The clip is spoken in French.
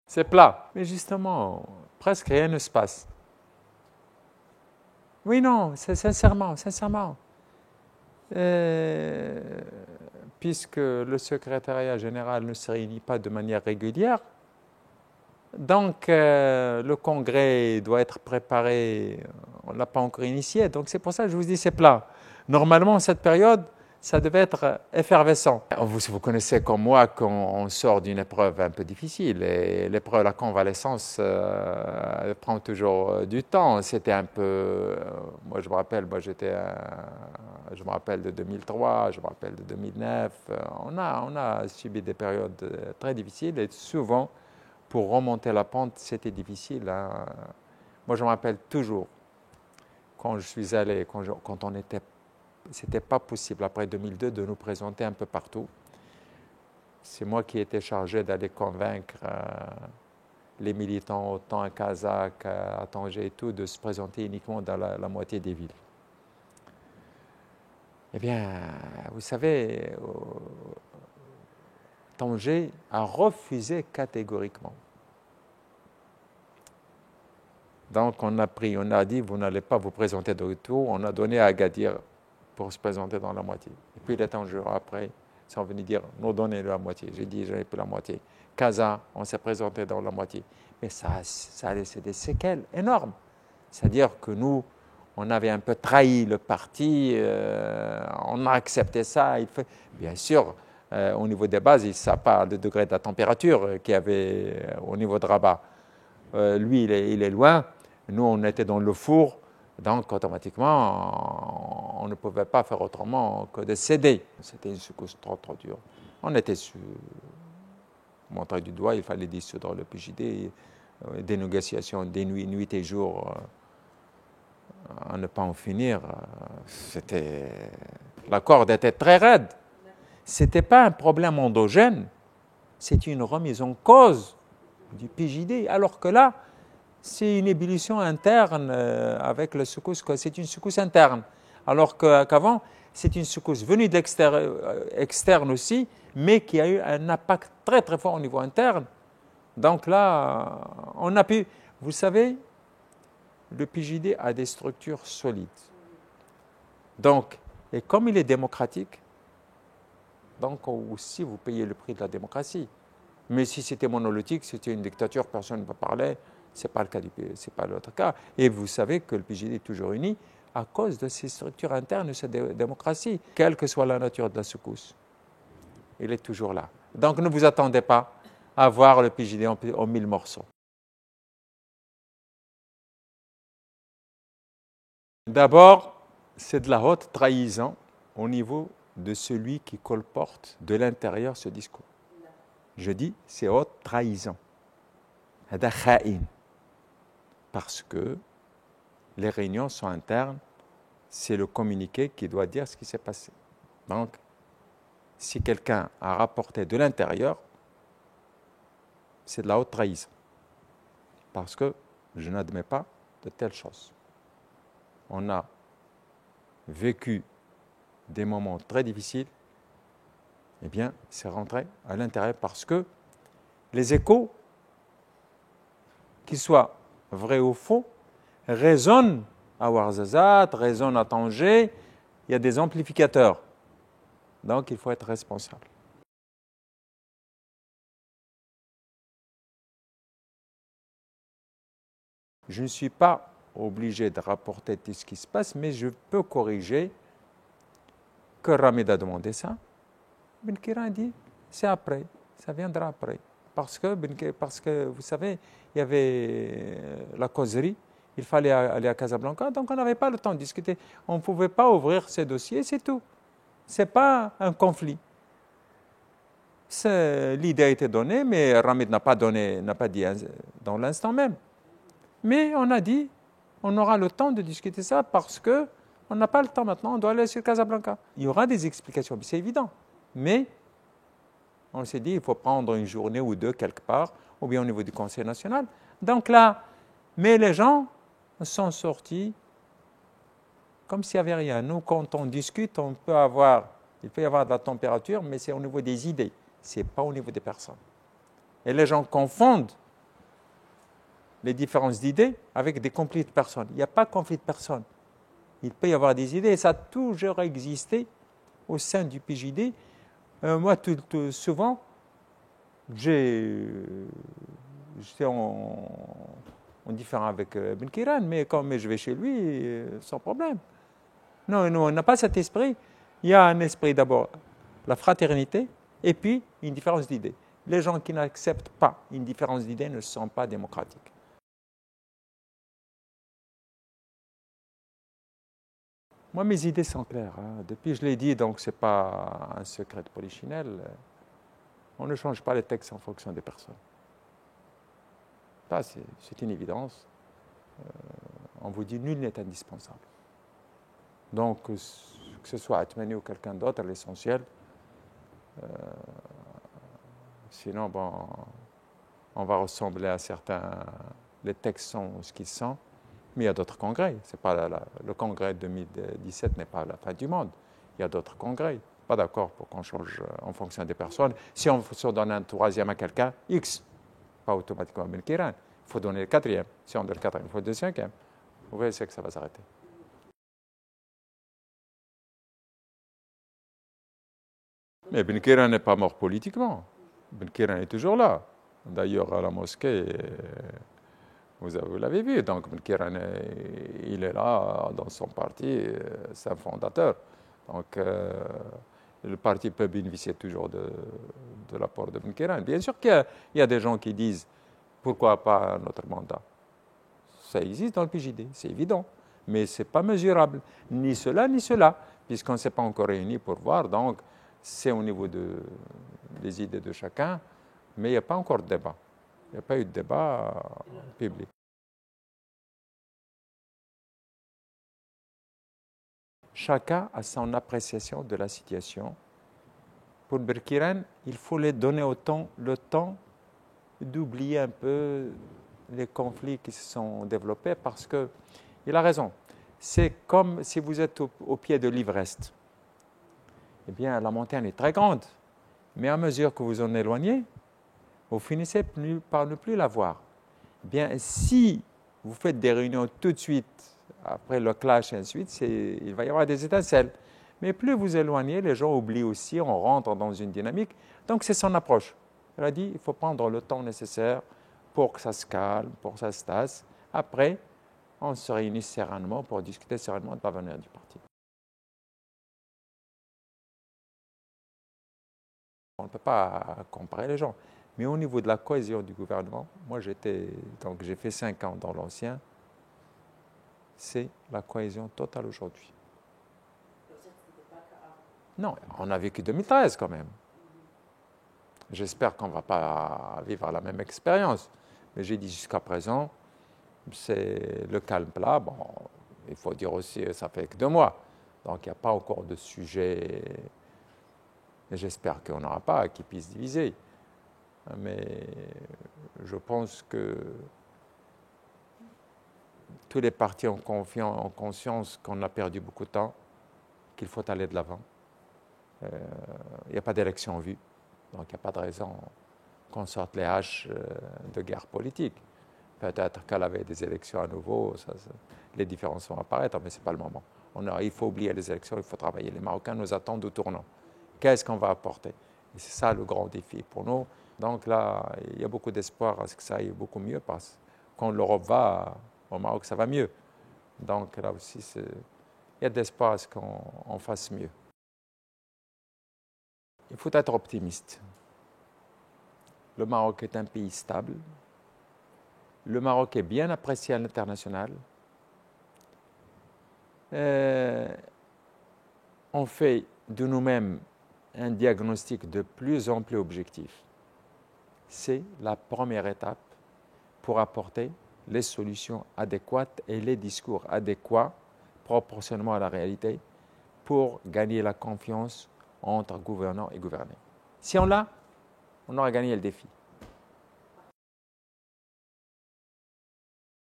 C'est plat. Mais justement, presque rien ne se passe. Oui, non, c'est sincèrement. Puisque le secrétariat général ne se réunit pas de manière régulière, donc le congrès doit être préparé, on ne l'a pas encore initié, donc c'est pour ça que je vous dis c'est plat. Normalement, cette période, ça devait être effervescent. Vous connaissez comme moi qu'on sort d'une épreuve un peu difficile, et l'épreuve de la convalescence elle prend toujours du temps. C'était un peu, moi je me rappelle de 2003, je me rappelle de 2009. On a subi des périodes très difficiles et souvent, pour remonter la pente, c'était difficile. Hein. Moi, je me rappelle toujours, quand je suis allé, quand on était, c'était pas possible après 2002 de nous présenter un peu partout. C'est moi qui étais chargé d'aller convaincre les militants, autant à Kazakh, à Tanger et tout, de se présenter uniquement dans la moitié des villes. Eh bien, vous savez, Tanger a refusé catégoriquement. Donc on a dit, vous n'allez pas vous présenter de retour. On a donné à Agadir pour se présenter dans la moitié. Et puis les Tangers après, ils sont venus dire, nous donnez la moitié. J'ai dit, j'en ai plus la moitié. Kaza, on s'est présenté dans la moitié. Mais ça a laissé des séquelles énormes. C'est-à-dire que nous, on avait un peu trahi le parti, on a accepté ça. Bien sûr, au niveau des bases, ça parle de degré de la température qu'il y avait au niveau de Rabat. Lui, il est loin. Nous, on était dans le four. Donc, automatiquement, on ne pouvait pas faire autrement que de céder. C'était une secousse trop dure. On était sur montré du doigt, il fallait dissoudre le PJD. Des négociations, des nuits et jours, à ne pas en finir. La corde était très raide. Ce n'était pas un problème endogène, c'était une remise en cause du PJD. Alors que là, c'est une ébullition interne avec le secousse, c'est une secousse interne. Alors qu'avant, c'est une secousse venue externe aussi, mais qui a eu un impact très très fort au niveau interne. Donc là, on a pu, vous savez, le PJD a des structures solides. Donc, et comme il est démocratique, donc aussi vous payez le prix de la démocratie. Mais si c'était monolithique, c'était une dictature, personne ne peut parler. Ce n'est pas le cas c'est pas l'autre cas. Et vous savez que le PJD est toujours uni à cause de ces structures internes de cette démocratie, quelle que soit la nature de la secousse. Il est toujours là. Donc ne vous attendez pas à voir le PJD en 1000 morceaux. D'abord, c'est de la haute trahison au niveau de celui qui colporte de l'intérieur ce discours. Je dis, c'est haute trahison. هذا خائن. Parce que les réunions sont internes, c'est le communiqué qui doit dire ce qui s'est passé. Donc, si quelqu'un a rapporté de l'intérieur, c'est de la haute trahison. Parce que je n'admets pas de telles choses. On a vécu des moments très difficiles, eh bien, c'est rentré à l'intérieur parce que les échos, qu'ils soient vrais ou faux, résonnent à Ouarzazate, résonnent à Tanger. Il y a des amplificateurs. Donc, il faut être responsable. Je ne suis pas obligé de rapporter tout ce qui se passe, mais je peux corriger que Ramid a demandé ça. Ben Kiran dit, c'est après, ça viendra après. Parce que, vous savez, il y avait la causerie, il fallait aller à Casablanca, donc on n'avait pas le temps de discuter. On ne pouvait pas ouvrir ces dossiers, c'est tout. Ce n'est pas un conflit. L'idée a été donnée, mais Ramid n'a pas dit dans l'instant même. Mais on a dit, on aura le temps de discuter ça parce qu'on n'a pas le temps maintenant, on doit aller sur Casablanca. Il y aura des explications, c'est évident. Mais on s'est dit, il faut prendre une journée ou deux quelque part, ou bien au niveau du Conseil national. Donc là, mais les gens sont sortis comme s'il n'y avait rien. Nous, quand on discute, il peut y avoir de la température, mais c'est au niveau des idées, ce n'est pas au niveau des personnes. Et les gens confondent les différences d'idées avec des conflits de personnes. Il n'y a pas de conflit de personnes. Il peut y avoir des idées et ça a toujours existé au sein du PJD. Moi, souvent, j'étais en différent avec Benkiran, mais quand je vais chez lui, sans problème. Non, on n'a pas cet esprit. Il y a un esprit d'abord, la fraternité, et puis une différence d'idées. Les gens qui n'acceptent pas une différence d'idées ne sont pas démocratiques. Moi, mes idées sont claires. Depuis, je l'ai dit, donc ce n'est pas un secret de polichinelle. On ne change pas les textes en fonction des personnes. Ça, c'est une évidence. On vous dit nul n'est indispensable. Donc, que ce soit Atmani ou quelqu'un d'autre, l'essentiel. Sinon, bon, on va ressembler à certains. Les textes sont ce qu'ils sont. Mais il y a d'autres congrès. C'est pas le congrès de 2017 n'est pas la fin du monde. Il y a d'autres congrès. Pas d'accord pour qu'on change en fonction des personnes. Si on se donne un troisième à quelqu'un, X, pas automatiquement Benkiran. Il faut donner le quatrième. Si on donne le quatrième, il faut le cinquième. Vous voyez, c'est que ça va s'arrêter. Mais Benkiran n'est pas mort politiquement. Benkiran est toujours là. D'ailleurs, à la mosquée, vous l'avez vu. Donc, Benkiran, il est là dans son parti, c'est un fondateur. Donc, le parti peut bénéficier toujours de l'apport de Benkiran. Bien sûr qu'il y a des gens qui disent pourquoi pas notre mandat. Ça existe dans le PJD, c'est évident. Mais ce n'est pas mesurable, ni cela, ni cela, puisqu'on ne s'est pas encore réunis pour voir. Donc, c'est au niveau des idées de chacun, mais il n'y a pas encore de débat. Il n'y a pas eu de débat public. Chacun a son appréciation de la situation. Pour Benkiran, il faut les donner le temps d'oublier un peu les conflits qui se sont développés parce qu'il a raison. C'est comme si vous êtes au pied de l'Everest. Eh bien, la montagne est très grande, mais à mesure que vous en éloignez, vous finissez par ne plus la voir. Eh bien, si vous faites des réunions tout de suite, après le clash et ainsi de suite, il va y avoir des étincelles. Mais plus vous éloignez, les gens oublient aussi, on rentre dans une dynamique. Donc, c'est son approche. Elle a dit, il faut prendre le temps nécessaire pour que ça se calme, pour que ça se tasse. Après, on se réunit sereinement pour discuter sereinement de l'avenir du parti. On ne peut pas comparer les gens. Mais au niveau de la cohésion du gouvernement, moi j'ai fait 5 ans dans l'ancien, c'est la cohésion totale aujourd'hui. Non, on a vécu 2013 quand même. J'espère qu'on ne va pas vivre la même expérience. Mais j'ai dit jusqu'à présent, c'est le calme plat. Bon, il faut dire aussi, ça fait que 2 mois. Donc il n'y a pas encore de sujet, et j'espère qu'on n'aura pas, qui puisse diviser. Mais je pense que tous les partis ont conscience qu'on a perdu beaucoup de temps, qu'il faut aller de l'avant. Il n'y a pas d'élection en vue, donc il n'y a pas de raison qu'on sorte les haches de guerre politique. Peut-être qu'à la veille des élections à nouveau, les différences vont apparaître, mais ce n'est pas le moment. Il faut oublier les élections, il faut travailler. Les Marocains nous attendent au tournant. Qu'est-ce qu'on va apporter? Et c'est ça le grand défi pour nous. Donc là, il y a beaucoup d'espoir à ce que ça aille beaucoup mieux, parce que quand l'Europe va, au Maroc, ça va mieux. Donc là aussi, il y a d'espoir à ce qu'on fasse mieux. Il faut être optimiste. Le Maroc est un pays stable. Le Maroc est bien apprécié à l'international. On fait de nous-mêmes un diagnostic de plus en plus objectif. C'est la première étape pour apporter les solutions adéquates et les discours adéquats proportionnellement à la réalité pour gagner la confiance entre gouvernants et gouvernés. Si on l'a, on aura gagné le défi.